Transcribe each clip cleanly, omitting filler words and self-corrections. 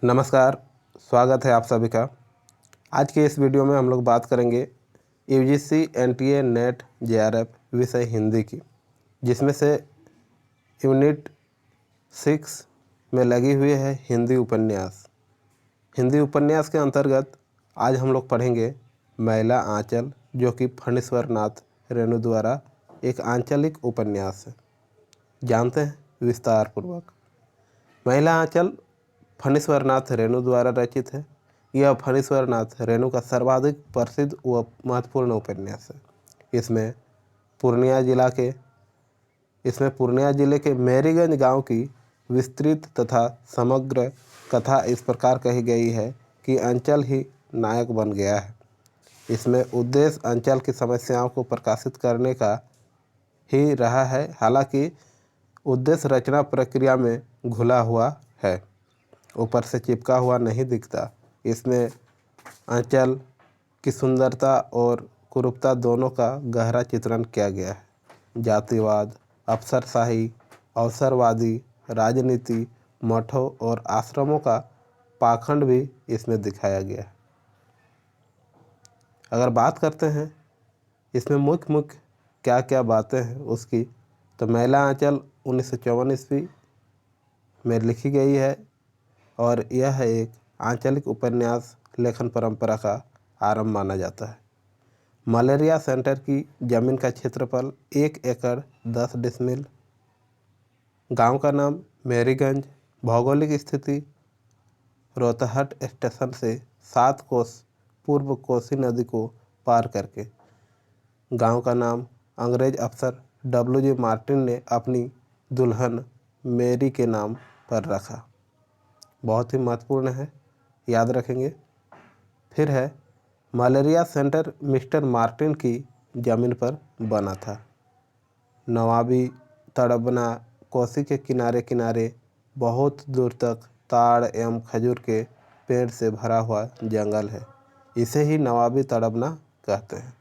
नमस्कार, स्वागत है आप सभी का। आज के इस वीडियो में हम लोग बात करेंगे यूजीसी एनटीए नेट जेआरएफ विषय हिंदी की, जिसमें से यूनिट 6 में लगी हुई है हिंदी उपन्यास। हिंदी उपन्यास के अंतर्गत आज हम लोग पढ़ेंगे मैला आंचल, जो कि फणीश्वर नाथ रेणु द्वारा एक आंचलिक उपन्यास है। जानते हैं विस्तार पूर्वक। मैला आंचल फणीश्वर नाथ रेणु द्वारा रचित है। यह फणीश्वर नाथ रेणु का सर्वाधिक प्रसिद्ध व महत्वपूर्ण उपन्यास है। इसमें पूर्णिया जिले के मेरीगंज गांव की विस्तृत तथा समग्र कथा इस प्रकार कही गई है कि अंचल ही नायक बन गया है। इसमें उद्देश्य अंचल की समस्याओं को प्रकाशित करने का ही रहा है, हालांकि उद्देश्य रचना प्रक्रिया में घुला हुआ है, ऊपर से चिपका हुआ नहीं दिखता। इसमें अंचल की सुंदरता और कुरूपता दोनों का गहरा चित्रण किया गया है। जातिवाद, अफसरशाही, अवसरवादी राजनीति, मठों और आश्रमों का पाखंड भी इसमें दिखाया गया है। अगर बात करते हैं इसमें मुख्य क्या क्या बातें हैं उसकी, तो मैला आंचल 1954 ईस्वी में लिखी गई है और यह एक आंचलिक उपन्यास लेखन परंपरा का आरंभ माना जाता है। मलेरिया सेंटर की जमीन का क्षेत्रफल 1 एकड़ 10 डिसमिल। गांव का नाम मेरीगंज। भौगोलिक स्थिति रोहतहट स्टेशन से 7 कोस पूर्व कोसी नदी को पार करके। गांव का नाम अंग्रेज अफसर W.G. मार्टिन ने अपनी दुल्हन मेरी के नाम पर रखा। बहुत ही महत्वपूर्ण है, याद रखेंगे। फिर है मलेरिया सेंटर मिस्टर मार्टिन की ज़मीन पर बना था। नवाबी तड़बना कोसी के किनारे किनारे बहुत दूर तक ताड़ एवं खजूर के पेड़ से भरा हुआ जंगल है। इसे ही नवाबी तड़बना कहते हैं।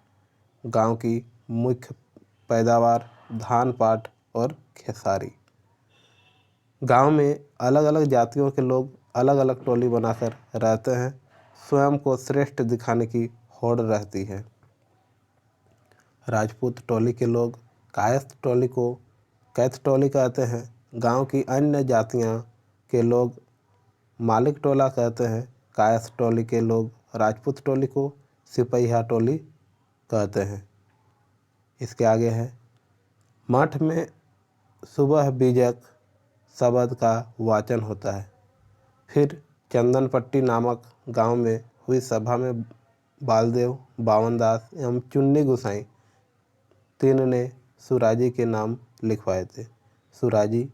गांव की मुख्य पैदावार धान, पाट और खेसारी। गांव में अलग अलग जातियों के लोग अलग अलग टोली बनाकर रहते हैं। स्वयं को श्रेष्ठ दिखाने की होड़ रहती है। राजपूत टोली के लोग कायस्थ टोली को कैथ टोली कहते हैं। गांव की अन्य जातियां के लोग मालिक टोला कहते हैं। कायस्थ टोली के लोग राजपूत टोली को सिपहिया टोली कहते हैं। इसके आगे है मठ में सुबह बीजक शब्द का वाचन होता है। फिर चंदनपट्टी नामक गांव में हुई सभा में बालदेव, बावनदास एवं चुन्नी गुसाई तीन ने सुराजी के नाम लिखवाए थे। सुराजी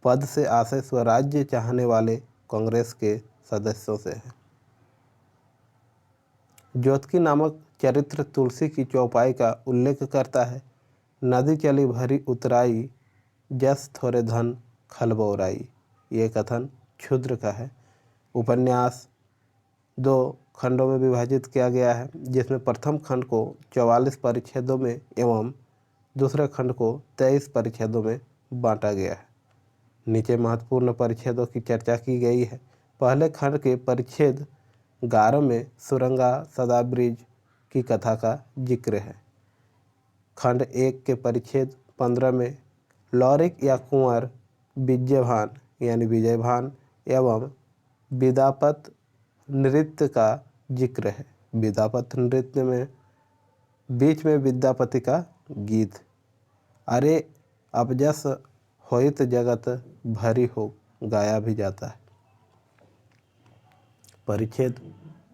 पद से आशय स्वराज्य चाहने वाले कांग्रेस के सदस्यों से है। ज्योतिकी नामक चरित्र तुलसी की चौपाई का उल्लेख करता है। नदी चली भरी उतराई, जस थोड़े धन खलबौराई। ये कथन क्षुद्र का है। उपन्यास 2 खंडों में विभाजित किया गया है, जिसमें प्रथम खंड को 44 परिच्छेदों में एवं दूसरे खंड को 23 परिच्छेदों में बांटा गया है। नीचे महत्वपूर्ण परिच्छेदों की चर्चा की गई है। पहले खंड के परिच्छेद 11 में सुरंगा सदाब्रिज की कथा का जिक्र है। खंड 1 के परिच्छेद 15 में लौरिक या कुंवर विजयभान यानी विजयभान एवं विदापत नृत्य का जिक्र है। विदापत नृत्य में बीच में विद्यापति का गीत अरे अबजस होइत जगत भरी हो गाया भी जाता है। परिच्छेद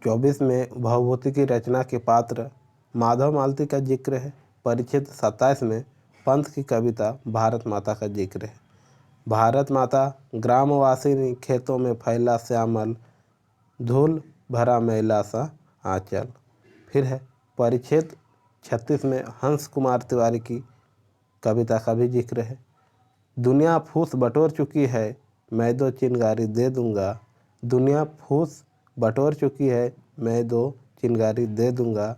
24 में भवभूति की रचना के पात्र माधव मालती का जिक्र है। परिच्छेद 27 में पंत की कविता भारत माता का जिक्र है। भारत माता ग्रामवासिनी खेतों में फैला श्यामल, धूल भरा मैला सा आंचल। फिर है परिच्छेद 36 में हंस कुमार तिवारी की कविता का भी जिक्र है। दुनिया फूस बटोर चुकी है, मैं 2 चिनगारी दे दूंगा। दुनिया फूस बटोर चुकी है, मैं 2 चिनगारी दे दूंगा।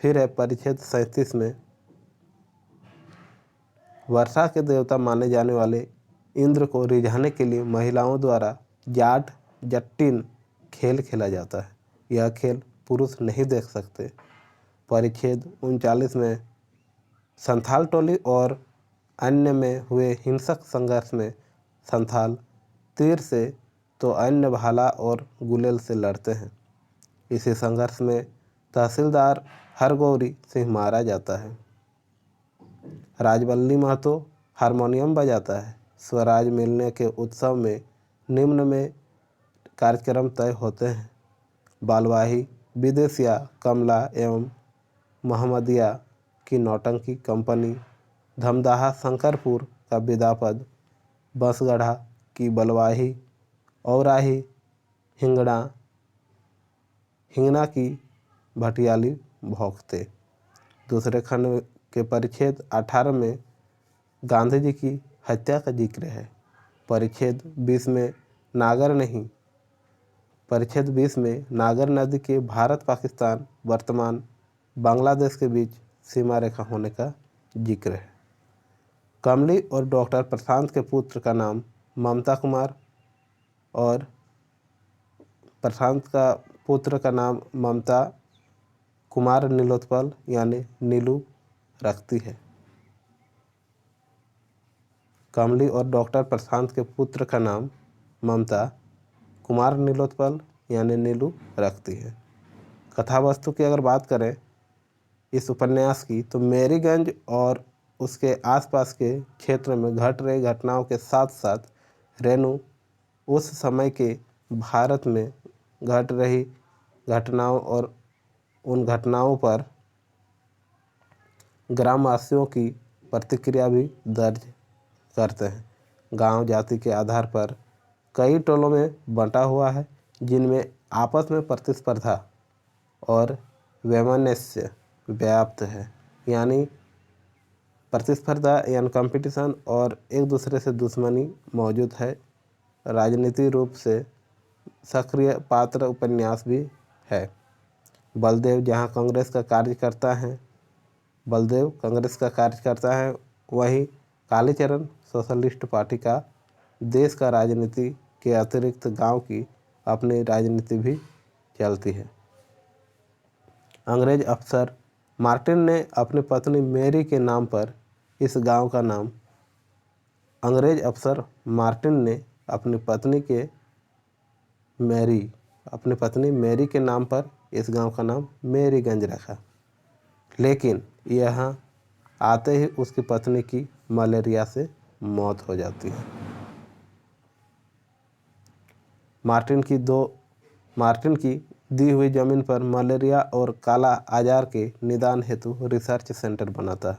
फिर है परिच्छेद 37 में वर्षा के देवता माने जाने वाले इंद्र को रिझाने के लिए महिलाओं द्वारा जाट जटिल खेल खेला जाता है। यह खेल पुरुष नहीं देख सकते। परिच्छेद 39 में संथाल टोली और अन्य में हुए हिंसक संघर्ष में संथाल तीर से तो अन्य भाला और गुलेल से लड़ते हैं। इसी संघर्ष में तहसीलदार हरगौरी सिंह मारा जाता है। राजवल्ली महतो हारमोनियम बजाता है। स्वराज मिलने के उत्सव में निम्न में कार्यक्रम तय होते हैं। बालवाही, विदेशिया, कमला एवं मोहम्मदिया की नौटंकी कंपनी, धमदाहा शंकरपुर का विदापद, बंसगढ़ा की बलवाही, औराही, हिंगना की भटियाली भौंकते। दूसरे खंड के परिच्छेद 18 में गांधी जी की हत्या का जिक्र है। परिच्छेद 20 में नागर नदी के भारत पाकिस्तान वर्तमान बांग्लादेश के बीच सीमा रेखा होने का जिक्र है। कमली और डॉक्टर प्रशांत के पुत्र का नाम ममता कुमार और प्रशांत का पुत्र का नाम ममता कुमार नीलोत्पल यानी नीलू रखती है। कमली और डॉक्टर प्रशांत के पुत्र का नाम ममता कुमार नीलोत्पल यानी नीलू रखती है। कथा वस्तु की अगर बात करें इस उपन्यास की, तो मेरीगंज और उसके आसपास के क्षेत्र में घट रही घटनाओं के साथ साथ रेणु उस समय के भारत में घट रही घटनाओं और उन घटनाओं पर ग्रामवासियों की प्रतिक्रिया भी दर्ज करते हैं। गांव जाति के आधार पर कई टोलों में बंटा हुआ है, जिनमें आपस में प्रतिस्पर्धा और वैमनस्य व्याप्त है, यानी प्रतिस्पर्धा यानी कंपटीशन और एक दूसरे से दुश्मनी मौजूद है। राजनीतिक रूप से सक्रिय पात्र उपन्यास भी है। बलदेव कांग्रेस का कार्य करता है, वहीं कालीचरण सोशलिस्ट पार्टी का देश का राजनीति के अतिरिक्त गांव की अपनी राजनीति भी चलती है। अंग्रेज अफसर मार्टिन ने अपनी पत्नी मेरी के नाम पर इस गांव का नाम अपनी पत्नी मेरी के नाम पर इस गांव का नाम मेरीगंज रखा, लेकिन यहाँ आते ही उसकी पत्नी की मलेरिया से मौत हो जाती है। मार्टिन की दी हुई जमीन पर मलेरिया और काला आजार के निदान हेतु रिसर्च सेंटर बनाता है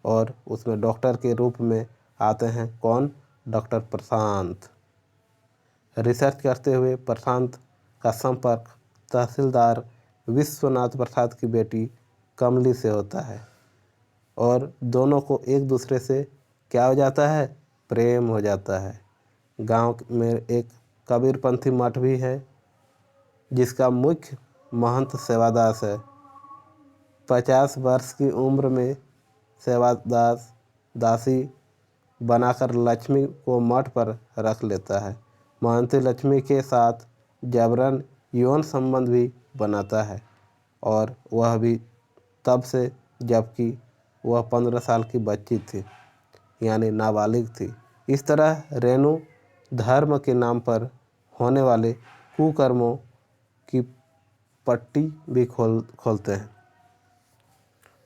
और उसमें डॉक्टर के रूप में आते हैं कौन? डॉक्टर प्रशांत। रिसर्च करते हुए प्रशांत का संपर्क तहसीलदार विश्वनाथ प्रसाद की बेटी कमली से होता है और दोनों को एक दूसरे से क्या हो जाता है? प्रेम हो जाता है। गांव में एक कबीरपंथी मठ भी है जिसका मुख्य महंत सेवादास है। 50 वर्ष की उम्र में सेवादास दासी बनाकर लक्ष्मी को मठ पर रख लेता है। महंती लक्ष्मी के साथ जबरन यौन संबंध भी बनाता है और वह भी तब से जबकि वह 15 साल की बच्ची थी, यानी नाबालिग थी। इस तरह रेणु धर्म के नाम पर होने वाले कुकर्मों की पट्टी भी खोलते हैं।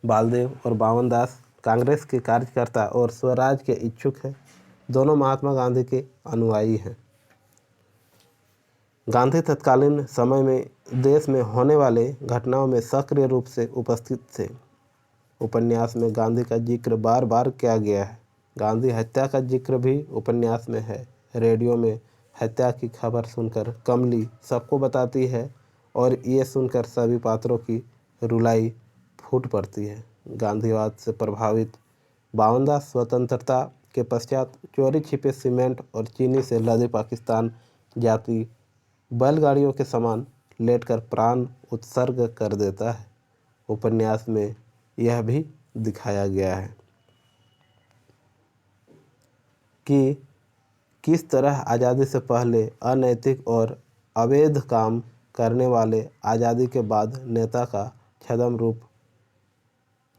बालदेव और बावन दास कांग्रेस के कार्यकर्ता और स्वराज के इच्छुक हैं। दोनों महात्मा गांधी के अनुयायी हैं। गांधी तत्कालीन समय में देश में होने वाले घटनाओं में सक्रिय रूप से उपस्थित थे। उपन्यास में गांधी का जिक्र बार बार किया गया है। गांधी हत्या का जिक्र भी उपन्यास में है। रेडियो में हत्या की खबर सुनकर कमली सबको बताती है और ये सुनकर सभी पात्रों की रुलाई फूट पड़ती है। गांधीवाद से प्रभावित बावनदास स्वतंत्रता के पश्चात चोरी छिपे सीमेंट और चीनी से लदे पाकिस्तान जाती बैलगाड़ियों के समान लेटकर प्राण उत्सर्ग कर देता है। उपन्यास में यह भी दिखाया गया है कि किस तरह आज़ादी से पहले अनैतिक और अवैध काम करने वाले आज़ादी के बाद नेता का छद्म रूप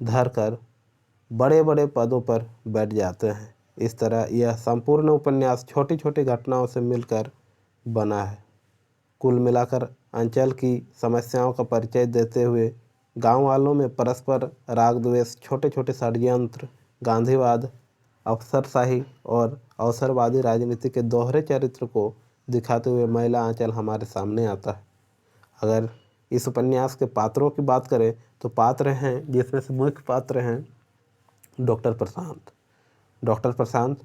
धरकर बड़े बड़े पदों पर बैठ जाते हैं। इस तरह यह संपूर्ण उपन्यास छोटी छोटी घटनाओं से मिलकर बना है। कुल मिलाकर अंचल की समस्याओं का परिचय देते हुए गांव वालों में परस्पर राग द्वेष, छोटे छोटे षड्यंत्र, गांधीवाद, अफसरशाही और अवसरवादी राजनीति के दोहरे चरित्र को दिखाते हुए महिला आंचल हमारे सामने आता है। अगर इस उपन्यास के पात्रों की बात करें तो पात्र हैं जिसमें से मुख्य पात्र हैं डॉक्टर प्रशांत। डॉक्टर प्रशांत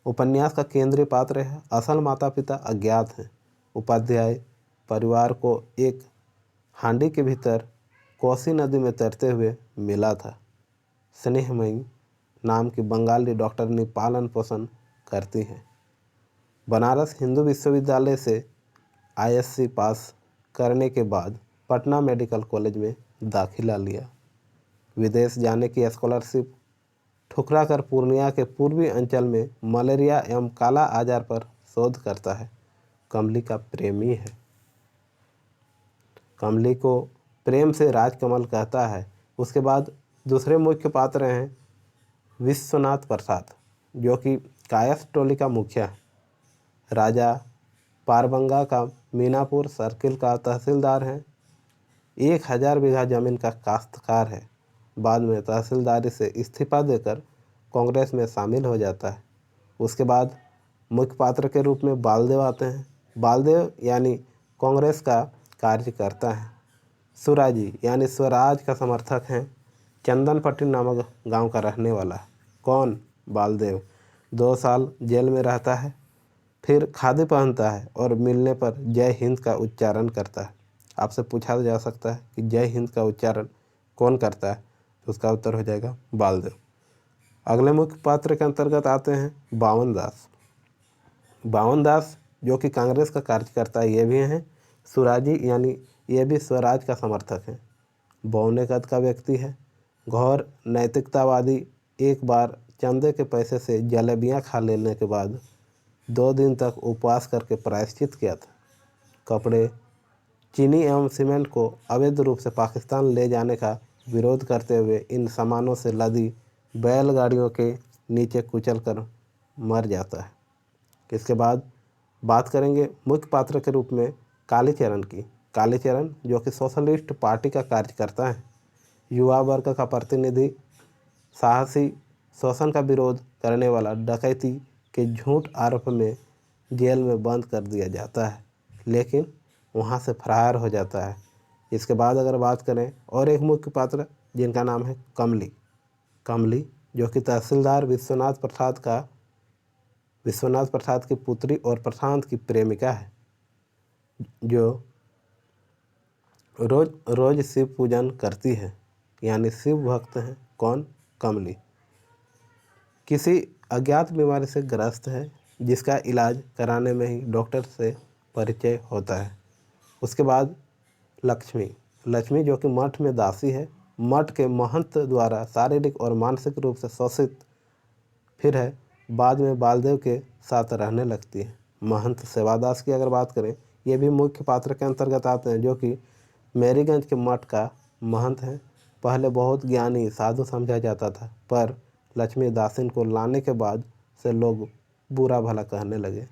उपन्यास का केंद्रीय पात्र है। असल माता पिता अज्ञात हैं। उपाध्याय परिवार को एक हांडी के भीतर कोसी नदी में तैरते हुए मिला था। स्नेहमयी नाम की बंगाली डॉक्टरनी पालन पोषण करती हैं। बनारस हिंदू विश्वविद्यालय से आईएससी पास करने के बाद पटना मेडिकल कॉलेज में दाखिला लिया। विदेश जाने की स्कॉलरशिप ठुकरा कर पूर्णिया के पूर्वी अंचल में मलेरिया एवं काला आजार पर शोध करता है। कमली का प्रेमी है। कमली को प्रेम से राजकमल कहता है। उसके बाद दूसरे मुख्य पात्र हैं विश्वनाथ प्रसाद, जो कि कायस्थ टोली का मुखिया है। राजा पारबंगा का मीनापुर सर्किल का तहसीलदार है। 1000 बीघा जमीन का काश्तकार है। बाद में तहसीलदारी से इस्तीफा देकर कांग्रेस में शामिल हो जाता है। उसके बाद मुख्य पात्र के रूप में बालदेव आते हैं। बालदेव यानी कांग्रेस का कार्य करता है। सुराजी यानी स्वराज का समर्थक हैं। चंदनपट्टी नामक गांव का रहने वाला है। कौन? बालदेव। 2 साल जेल में रहता है, फिर खादी पहनता है और मिलने पर जय हिंद का उच्चारण करता है। आपसे पूछा जा सकता है कि जय हिंद का उच्चारण कौन करता है, तो उसका उत्तर हो जाएगा बालदेव। अगले मुख्य पात्र के अंतर्गत आते हैं बावन दास। बावन दास जो कि कांग्रेस का कार्यकर्ता ये भी हैं। सुराजी यानी ये भी स्वराज का समर्थक है। बौने कद का व्यक्ति है। घोर नैतिकतावादी। एक बार चंदे के पैसे से जलेबियाँ खा लेने के बाद 2 दिन तक उपवास करके प्रायश्चित किया था। कपड़े, चीनी एवं सीमेंट को अवैध रूप से पाकिस्तान ले जाने का विरोध करते हुए इन सामानों से लदी बैलगाड़ियों के नीचे कुचल कर मर जाता है। इसके बाद बात करेंगे मुख्य पात्र के रूप में कालीचरण की। कालीचरण जो कि सोशलिस्ट पार्टी का कार्यकर्ता है। युवा वर्ग का प्रतिनिधि, साहसी, शोषण का विरोध करने वाला, डकैती के झूठ आरोप में जेल में बंद कर दिया जाता है, लेकिन वहाँ से फरार हो जाता है। इसके बाद अगर बात करें और एक मुख्य पात्र जिनका नाम है कमली। कमली जो कि तहसीलदार विश्वनाथ प्रसाद की पुत्री और प्रशांत की प्रेमिका है, जो रोज शिव पूजन करती है, यानी शिव भक्त हैं। कौन? कमली। किसी अज्ञात बीमारी से ग्रस्त है, जिसका इलाज कराने में ही डॉक्टर से परिचय होता है। उसके बाद लक्ष्मी जो कि मठ में दासी है। मठ के महंत द्वारा शारीरिक और मानसिक रूप से शोषित फिर है। बाद में बालदेव के साथ रहने लगती है। महंत सेवादास की अगर बात करें, ये भी मुख्य पात्र के अंतर्गत आते हैं, जो कि मेरीगंज के मठ का महंत है। पहले बहुत ज्ञानी साधु समझा जाता था, पर लक्ष्मी दासिन को लाने के बाद से लोग बुरा भला कहने लगे।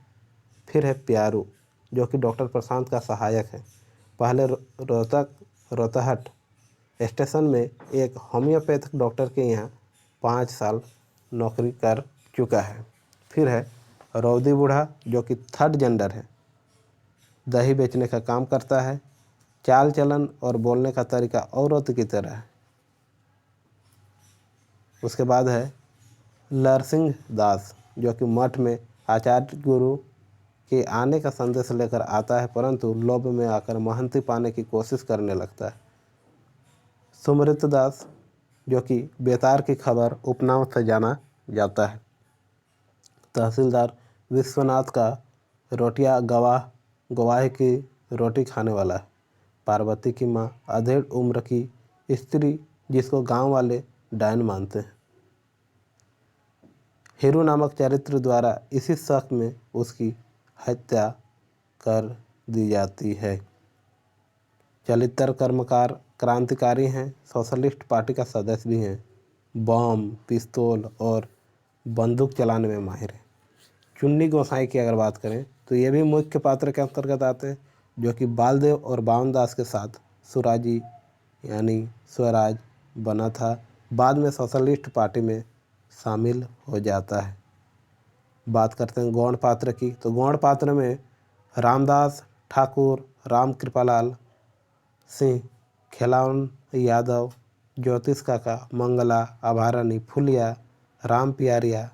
फिर है प्यारू जो कि डॉक्टर प्रशांत का सहायक है। पहले रोहतहट स्टेशन में एक होम्योपैथिक डॉक्टर के यहाँ 5 साल नौकरी कर चुका है। फिर है रौदी बूढ़ा जो कि थर्ड जेंडर है। दही बेचने का काम करता है। चाल चलन और बोलने का तरीका औरत की तरह है। उसके बाद है लरसिंह दास जो कि मठ में आचार्य गुरु के आने का संदेश लेकर आता है, परंतु लोभ में आकर महंती पाने की कोशिश करने लगता है। सुमृत दास जो कि बेतार की खबर उपनाम से जाना जाता है। तहसीलदार विश्वनाथ का रोटियां गवाह की रोटी खाने वाला है। पार्वती की माँ अधेड़ उम्र की स्त्री जिसको गांव वाले डायन मानते हैं। हीरू नामक चरित्र द्वारा इसी शक में उसकी हत्या कर दी जाती है। चलित्र कर्मकार क्रांतिकारी हैं, सोशलिस्ट पार्टी का सदस्य भी हैं, बम, पिस्तौल और बंदूक चलाने में माहिर हैं। चुन्नी गोसाई की अगर बात करें तो ये भी मुख्य पात्र के अंतर्गत आते हैं, जो कि बालदेव और बावनदास के साथ सुराजी यानी स्वराज बना था। बाद में सोशलिस्ट पार्टी में शामिल हो जाता है। बात करते हैं गौड़ पात्र की, तो गौड़ पात्र में रामदास ठाकुर, राम कृपालाल सिंह, खेलावन यादव, ज्योतिष काका, मंगला, आभारानी, फुलिया, राम पियारिया,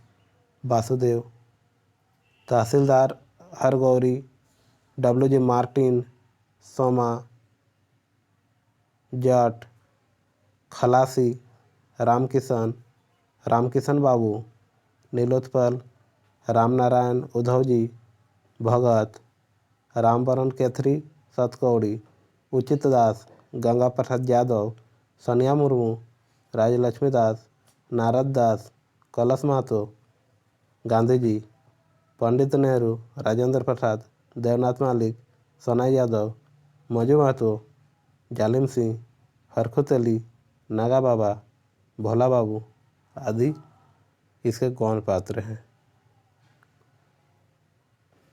वासुदेव, तहसीलदार हरगौरी, WG मार्टिन, सोमा जाट, खलासी, रामकिशन बाबू, नीलोत्पल, रामनारायण उधवजी, भगत, रामबरन केथरी सतकौड़ी, उचित दास, गंगा प्रसाद यादव, सोनिया मुर्मू, राजलक्ष्मी दास, नारद दास, कलश महतो, गांधी जी, पंडित नेहरू, राजेंद्र प्रसाद, देवनाथ मालिक, सोनाई यादव, मजू महतो, जालिम सिंह, हरखुत अली, नागा बाबा, भोला बाबू आदि इसके गौण पात्र हैं।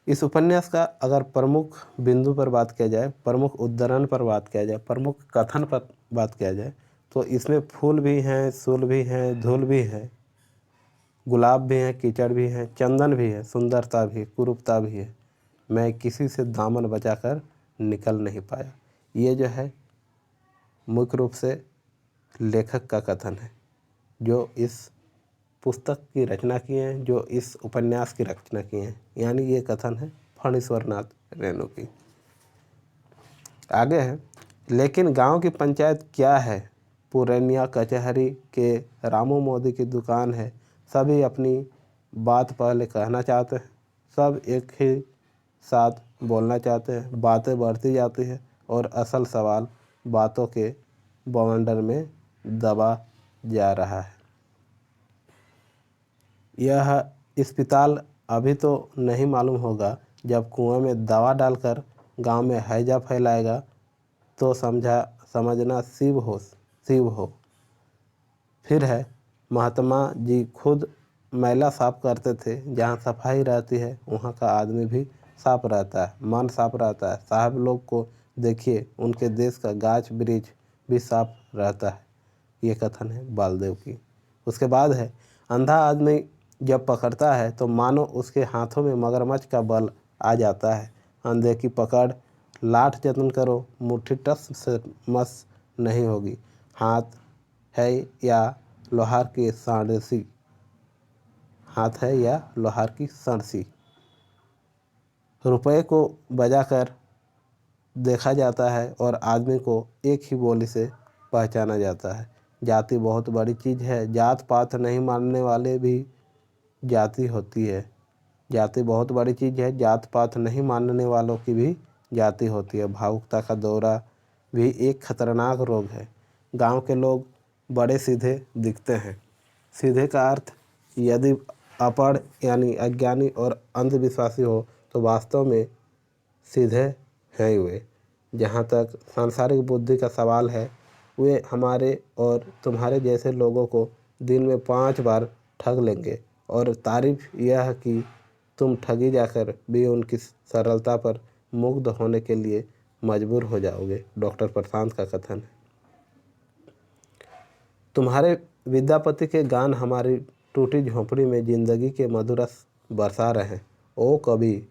इस उपन्यास का अगर प्रमुख बिंदु पर बात किया जाए, प्रमुख उद्धरण पर बात किया जाए, प्रमुख कथन पर बात किया जाए, तो इसमें फूल भी हैं, सूल भी हैं, धूल भी है, गुलाब भी है, कीचड़ भी है, चंदन भी है, सुंदरता भी, कुरूपता भी है, मैं किसी से दामन बचाकर निकल नहीं पाया। ये जो है मुख्य रूप से लेखक का कथन है, जो इस पुस्तक की रचना किए हैं, जो इस उपन्यास की रचना किए हैं। यानी ये कथन है फणीश्वरनाथ रेणु की। आगे है, लेकिन गांव की पंचायत क्या है, पुरैनिया कचहरी के रामू मोदी की दुकान है, सभी अपनी बात पहले कहना चाहते हैं, सब एक ही साथ बोलना चाहते हैं, बातें बढ़ती जाती है और असल सवाल बातों के बवंडर में दबा जा रहा है। यह अस्पताल अभी तो नहीं मालूम होगा, जब कुएं में दवा डालकर गांव में हैजा फैलाएगा तो समझना शिव हो। फिर है, महात्मा जी खुद मैला साफ करते थे, जहाँ सफाई रहती है वहाँ का आदमी भी साफ रहता है, मन साफ रहता है। साहब लोग को देखिए, उनके देश का गाछ वृक्ष भी साफ रहता है। ये कथन है बालदेव की। उसके बाद है, अंधा आदमी जब पकड़ता है तो मानो उसके हाथों में मगरमच्छ का बल आ जाता है। अंधे की पकड़ लाठ जतन करो, मुट्ठी टस से मस नहीं होगी। हाथ है या लोहार की सांडसी, हाथ है या लोहार की सांडसी। रुपये को बजाकर देखा जाता है और आदमी को एक ही बोली से पहचाना जाता है। जाति बहुत बड़ी चीज़ है, जात पात नहीं मानने वाले भी जाति होती है। जाति बहुत बड़ी चीज़ है, जात पात नहीं मानने वालों की भी जाति होती है। भावुकता का दौरा भी एक खतरनाक रोग है। गांव के लोग बड़े सीधे दिखते हैं। सीधे का अर्थ यदि अपढ़ यानी अज्ञानी और अंधविश्वासी हो तो वास्तव में सीधे हैं वे। जहाँ तक सांसारिक बुद्धि का सवाल है, वे हमारे और तुम्हारे जैसे लोगों को दिन में 5 बार ठग लेंगे और तारीफ यह कि तुम ठगी जाकर भी उनकी सरलता पर मुग्ध होने के लिए मजबूर हो जाओगे। डॉक्टर प्रशांत का कथन है, तुम्हारे विद्यापति के गान हमारी टूटी झोंपड़ी में जिंदगी के मधुरस बरसा रहे हैं। ओ कवि,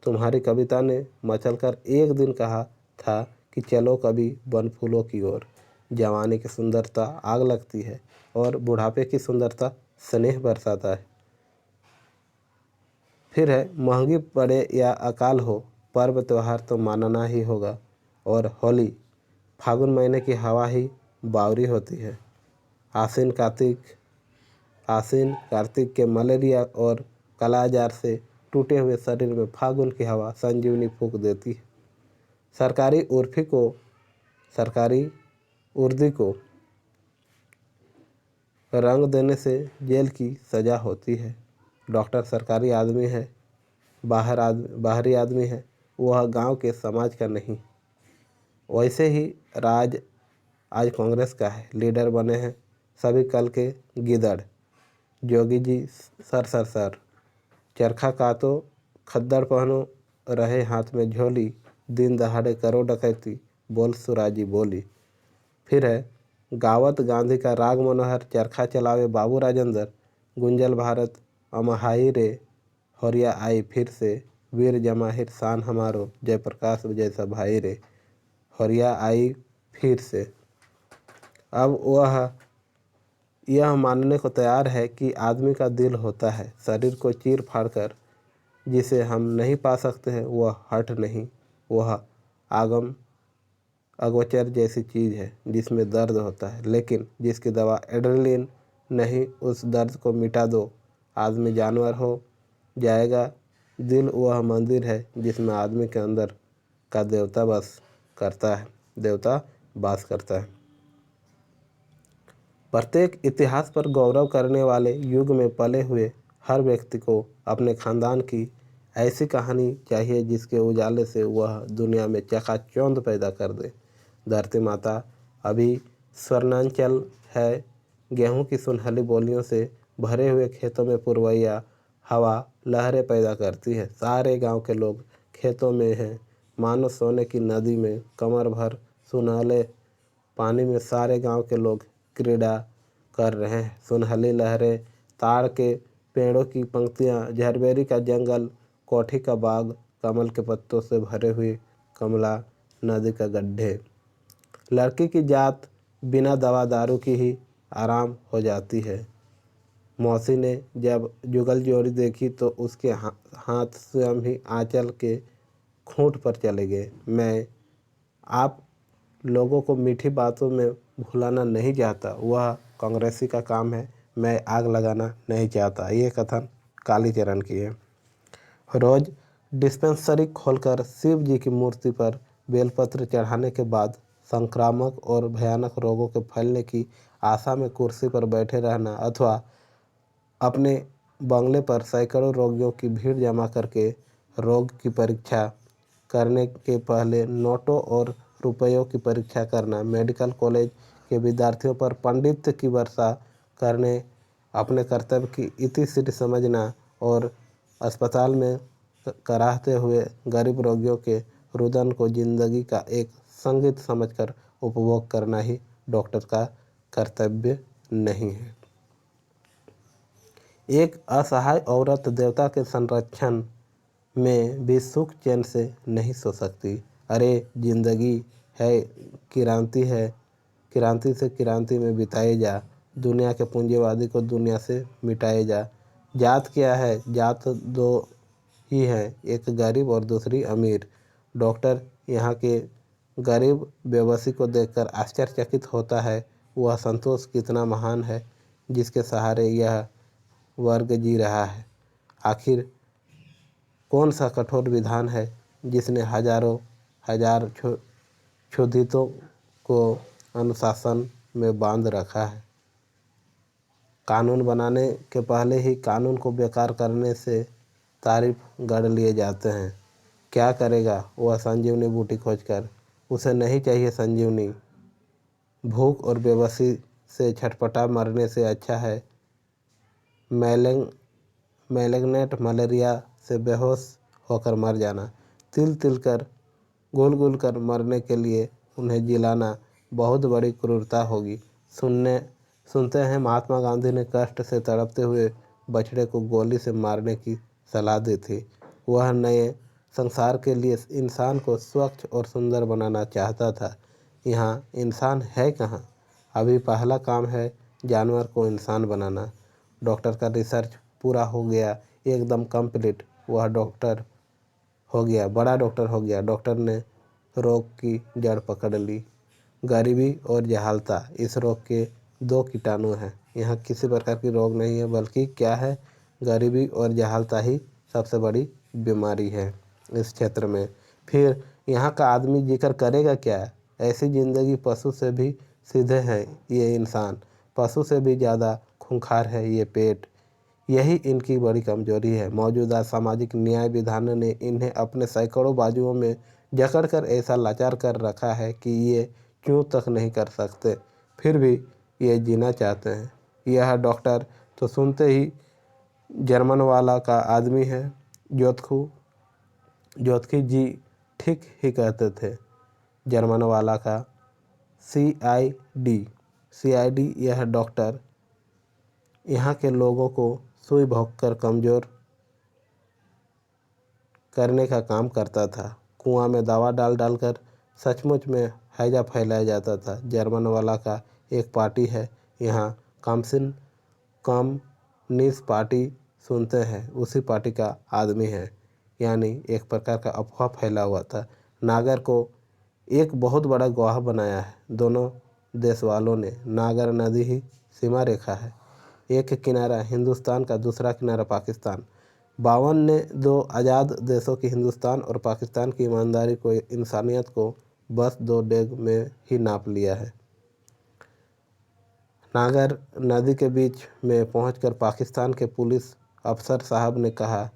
तुम्हारी कविता ने मचलकर एक दिन कहा था कि चलो कभी वन फूलों की ओर। जवानी की सुंदरता आग लगती है और बुढ़ापे की सुंदरता स्नेह बरसाता है। फिर है, महंगी पड़े या अकाल हो, पर्व त्यौहार तो मानना ही होगा। और होली, फागुन महीने की हवा ही बावरी होती है। आसीन कार्तिक के मलेरिया और कालाजार से टूटे हुए शरीर में फागुन की हवा संजीवनी फूंक देती है। सरकारी उर्दी को रंग देने से जेल की सज़ा होती है। डॉक्टर सरकारी आदमी है, बाहरी आदमी है, वह गांव के समाज का नहीं। वैसे ही राज आज कांग्रेस का है, लीडर बने हैं सभी कल के गिदड़। Jogi ji sir sir sir, चरखा कातो खद्दड़ पहनो, रहे हाथ में झोली, दिन दहाड़े करो डकैती, बोल सुराजी बोली। फिर है गावत गांधी का राग मनोहर, चरखा चलावे बाबू राजेंद्र, गुंजल भारत अमहाई रे, हरिया आई फिर से, वीर जमाहिर शान हमारो, जयप्रकाश जैसा भाई रे, हरिया आई फिर से। अब वह यह मानने को तैयार है कि आदमी का दिल होता है, शरीर को चीर फाड़ कर जिसे हम नहीं पा सकते हैं, वह हठ नहीं, वह आगम अगोचर जैसी चीज़ है जिसमें दर्द होता है, लेकिन जिसकी दवा एड्रेनलिन नहीं। उस दर्द को मिटा दो, आदमी जानवर हो जाएगा। दिल वह मंदिर है जिसमें आदमी के अंदर का देवता वास करता है। प्रत्येक इतिहास पर गौरव करने वाले युग में पले हुए हर व्यक्ति को अपने खानदान की ऐसी कहानी चाहिए जिसके उजाले से वह दुनिया में चकाचौंध पैदा कर दे। धरती माता अभी स्वर्णांचल है, गेहूं की सुनहली बोलियों से भरे हुए खेतों में पुरवैया हवा लहरें पैदा करती है। सारे गांव के लोग खेतों में हैं, मानो सोने की नदी में कमर भर सुनहले पानी में सारे गांव के लोग क्रीड़ा कर रहे हैं। सुनहली लहरें, ताड़ के पेड़ों की पंक्तियां, झरबेरी का जंगल, कोठी का बाग, कमल के पत्तों से भरे हुए कमला नदी का गड्ढे। लड़की की जात बिना दवा दारू की ही आराम हो जाती है। मौसी ने जब जुगल जोड़ी देखी तो उसके हाथ स्वयं ही आंचल के खूंट पर चले गए। मैं आप लोगों को मीठी बातों में भुलाना नहीं चाहता, वह कांग्रेसी का काम है। मैं आग लगाना नहीं चाहता। ये कथन कालीचरण की है। रोज डिस्पेंसरी खोलकर शिव जी की मूर्ति पर बेलपत्र चढ़ाने के बाद संक्रामक और भयानक रोगों के फैलने की आशा में कुर्सी पर बैठे रहना, अथवा अपने बंगले पर सैकड़ों रोगियों की भीड़ जमा करके रोग की परीक्षा करने के पहले नोटों और रुपयों की परीक्षा करना, मेडिकल कॉलेज के विद्यार्थियों पर पंडित की वर्षा करने, अपने कर्तव्य की इतिश्री समझना और अस्पताल में कराहते हुए गरीब रोगियों के रुदन को जिंदगी का एक संगीत समझकर उपभोग करना ही डॉक्टर का कर्तव्य नहीं है। एक असहाय औरत देवता के संरक्षण में भी सुख चैन से नहीं सो सकती। अरे जिंदगी है किरांति से किरांति में बिताए जा, दुनिया के पूंजीवादी को दुनिया से मिटाए जा। जात क्या है? जात दो ही है, एक गरीब और दूसरी अमीर। डॉक्टर यहाँ के गरीब बेबसी को देखकर आश्चर्यचकित होता है। वह संतोष कितना महान है जिसके सहारे यह वर्ग जी रहा है। आखिर कौन सा कठोर विधान है जिसने हजार क्षुधितों को अनुशासन में बांध रखा है। कानून बनाने के पहले ही कानून को बेकार करने से तारीफ गढ़ लिए जाते हैं। क्या करेगा वह संजीवनी बूटी खोजकर? उसे नहीं चाहिए संजीवनी। भूख और बेबसी से छटपटा मरने से अच्छा है मैलेग्नेट मलेरिया से बेहोश होकर मर जाना। तिल तिल कर गुल गुल कर मरने के लिए उन्हें जिलाना बहुत बड़ी क्रूरता होगी। सुनते हैं महात्मा गांधी ने कष्ट से तड़पते हुए बछड़े को गोली से मारने की सलाह दी थी। वह नए संसार के लिए इंसान को स्वच्छ और सुंदर बनाना चाहता था। यहाँ इंसान है कहाँ? अभी पहला काम है जानवर को इंसान बनाना। डॉक्टर का रिसर्च पूरा हो गया, एकदम कंप्लीट। वह डॉक्टर हो गया, बड़ा डॉक्टर हो गया। डॉक्टर ने रोग की जड़ पकड़ ली। गरीबी और जहालता इस रोग के दो कीटाणु हैं। यहाँ किसी प्रकार की रोग नहीं है, बल्कि क्या है, गरीबी और जहालता ही सबसे बड़ी बीमारी है इस क्षेत्र में। फिर यहाँ का आदमी जिक्र करेगा क्या? ऐसी जिंदगी पशु से भी सीधे है ये इंसान, पशु से भी ज़्यादा खूंखार है ये पेट। यही इनकी बड़ी कमजोरी है। मौजूदा सामाजिक न्याय विधान ने इन्हें अपने सैकड़ों बाजुओं में जकड़कर ऐसा लाचार कर रखा है कि ये क्यों तक नहीं कर सकते, फिर भी ये जीना चाहते हैं। यह डॉक्टर तो सुनते ही जर्मन वाला का आदमी है। जोतखी जी ठीक ही कहते थे। जर्मन वाला का सीआईडी यह डॉक्टर यहाँ के लोगों को सुई भोंककर कमज़ोर करने का काम करता था। कुआं में दवा डाल डालकर सचमुच में हैजा फैलाया जाता था। जर्मन वाला का एक पार्टी है यहाँ, कम्युनिस्ट पार्टी सुनते हैं, उसी पार्टी का आदमी है। यानी एक प्रकार का अफवाह फैला हुआ था। नागर को एक बहुत बड़ा गवाह बनाया है। दोनों देश वालों ने। नागर नदी ही सीमा रेखा है। एक किनारा हिंदुस्तान का, दूसरा किनारा पाकिस्तान। 52 ने दो आज़ाद देशों की, हिंदुस्तान और पाकिस्तान की ईमानदारी को, इंसानियत को बस 2 डेग में ही नाप लिया है। नागर नदी के बीच में पहुंचकर पाकिस्तान के पुलिस अफसर साहब ने कहा,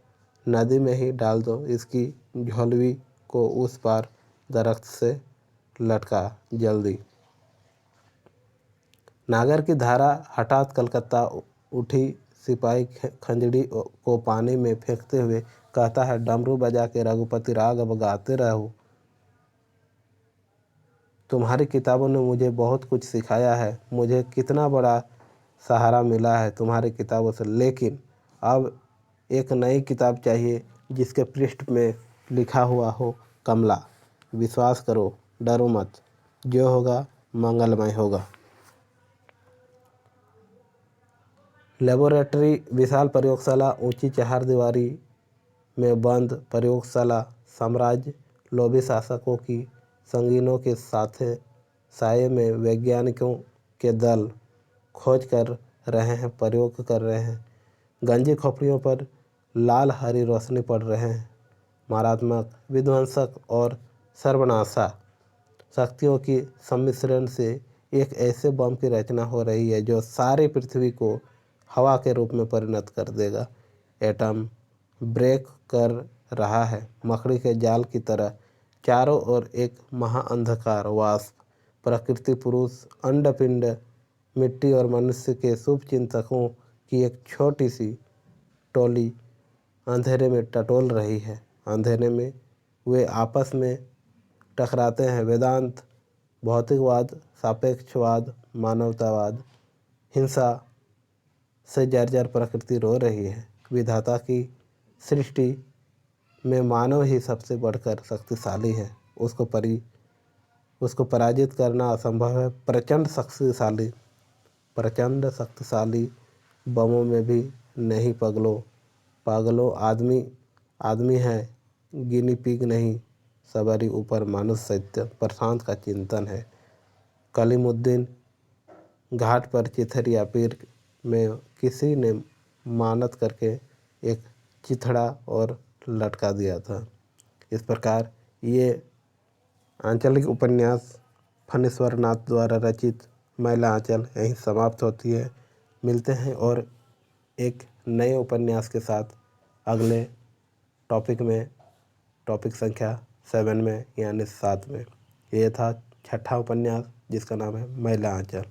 नदी में ही डाल दो, इसकी झोलवी को उस पार दरख्त से लटका जल्दी। नागर की धारा हठात कलकत्ता उठी। सिपाही खंजड़ी को पानी में फेंकते हुए कहता है, डमरू बजा के रघुपति राग अब गाते रहो। तुम्हारी किताबों ने मुझे बहुत कुछ सिखाया है। मुझे कितना बड़ा सहारा मिला है तुम्हारी किताबों से। लेकिन अब एक नई किताब चाहिए जिसके पृष्ठ में लिखा हुआ हो, कमला, विश्वास करो, डरो मत, जो होगा मंगलमय होगा। लेबोरेटरी विशाल प्रयोगशाला, ऊंची 4 दीवारी में बंद प्रयोगशाला, साम्राज्य लोभी शासकों की संगीनों के साये में वैज्ञानिकों के दल खोज कर रहे हैं, प्रयोग कर रहे हैं। गंजी खोपड़ियों पर लाल हरी रोशनी पड़ रहे हैं। मारात्मक, विध्वंसक और सर्वनाशा शक्तियों की सम्मिश्रण से एक ऐसे बम की रचना हो रही है जो सारी पृथ्वी को हवा के रूप में परिणत कर देगा। एटम ब्रेक कर रहा है। मकड़ी के जाल की तरह चारों ओर एक महाअंधकार वाष्प। प्रकृति, पुरुष, अंडपिंड, मिट्टी और मनुष्य के शुभ चिंतकों की एक छोटी सी टोली अंधेरे में टटोल रही है। अंधेरे में वे आपस में टकराते हैं। वेदांत, भौतिकवाद, सापेक्षवाद, मानवतावाद, हिंसा से जर्जर प्रकृति रो रही है। विधाता की सृष्टि में मानव ही सबसे बढ़कर शक्तिशाली है। उसको पराजित करना असंभव है। प्रचंड शक्तिशाली बमों में भी नहीं पागलों, आदमी है, गिनी पिग नहीं। सबरी ऊपर मनुष्य सत्य प्रशांत का चिंतन है। कलीमुद्दीन घाट पर चिथरिया पीर में किसी ने मानत करके एक चिथड़ा और लटका दिया था। इस प्रकार ये आंचलिक उपन्यास फणीश्वर नाथ द्वारा रचित मैला आंचल यहीं समाप्त होती है। मिलते हैं और एक नए उपन्यास के साथ अगले टॉपिक में, टॉपिक संख्या 7 में यानी 7 में। ये था 6ठा उपन्यास जिसका नाम है मैला आंचल।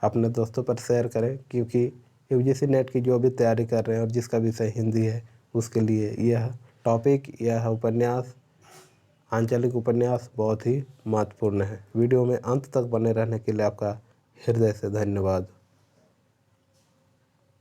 अपने दोस्तों पर शेयर करें क्योंकि यूजीसी नेट की जो भी तैयारी कर रहे हैं और जिसका विषय हिंदी है उसके लिए यह टॉपिक, यह उपन्यास, आंचलिक उपन्यास बहुत ही महत्वपूर्ण है। वीडियो में अंत तक बने रहने के लिए आपका हृदय से धन्यवाद।